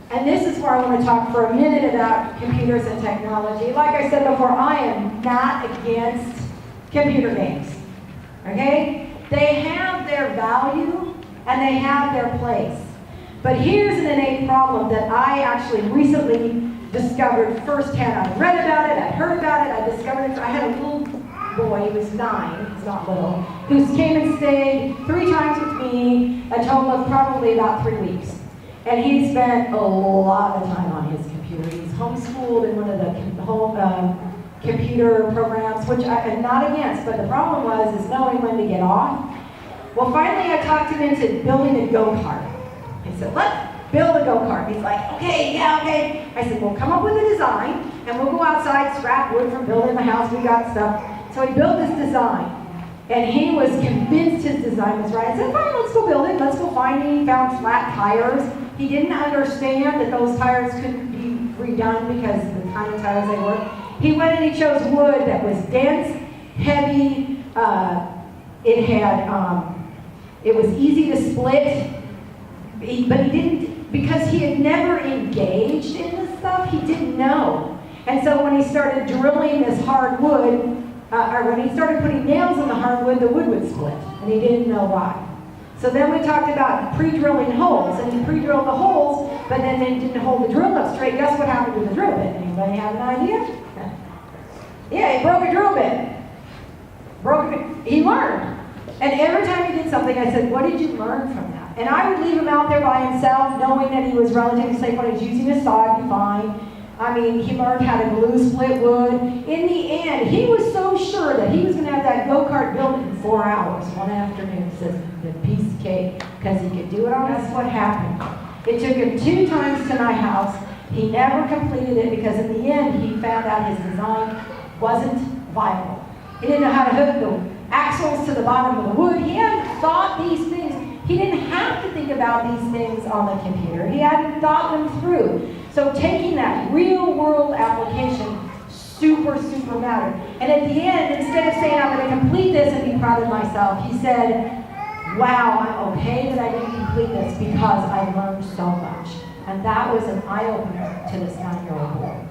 And this is where I want to talk for a minute about computers and technology. Like I said before, I am not against computer games. Okay? They have their value and they have their place. But here's an innate problem that I actually recently discovered firsthand. I read about it, I heard about it, I discovered it. I had a little boy, he was 9, he's not little, who came and stayed 3 times with me, a total of probably about 3 weeks. And he spent a lot of time on his computer. He's homeschooled in one of the home computer programs, which I am not against, but the problem is knowing when to get off. Well, finally I talked him into building a go-kart. I said, let's build a go-kart. He's like, okay, yeah, okay. I said, well, come up with a design, and we'll go outside, scrap wood from building the house, we got stuff. So he built this design, and he was convinced his design was right. I said, fine, let's go build it, let's go find it. He found flat tires. He didn't understand that those tires couldn't be redone because of the kind of tires they were. He went and he chose wood that was dense, heavy, it was easy to split, but he didn't, because he had never engaged in this stuff, he didn't know. And so when he started drilling this hard wood, or when he started putting nails in the hardwood, the wood would split, and he didn't know why. So then we talked about pre-drilling holes, and he pre-drilled the holes, but then they didn't hold the drill up straight. Guess what happened to the drill bit? Anybody have an idea? Yeah, he broke a drill bit. He learned. And every time he did something, I said, what did you learn from that? And I would leave him out there by himself, knowing that he was relatively safe. When he was using a saw, it'd be fine. I mean, he learned how to glue split wood. In the end, he was so sure that he was going to have that go-kart built in 4 hours one afternoon. He says, the piece of cake, because he could do it all. That's what happened. It took him 2 times to my house. He never completed it because in the end, he found out his design wasn't viable. He didn't know how to hook the axles to the bottom of the wood. He hadn't thought these things. He didn't have to think about these things on the computer. He hadn't thought them through. So taking that real-world application super mattered. And at the end, instead of saying, I'm going to complete this and be proud of myself, he said, wow, I'm okay that I didn't complete this because I learned so much. And that was an eye-opener to this 9-year-old boy.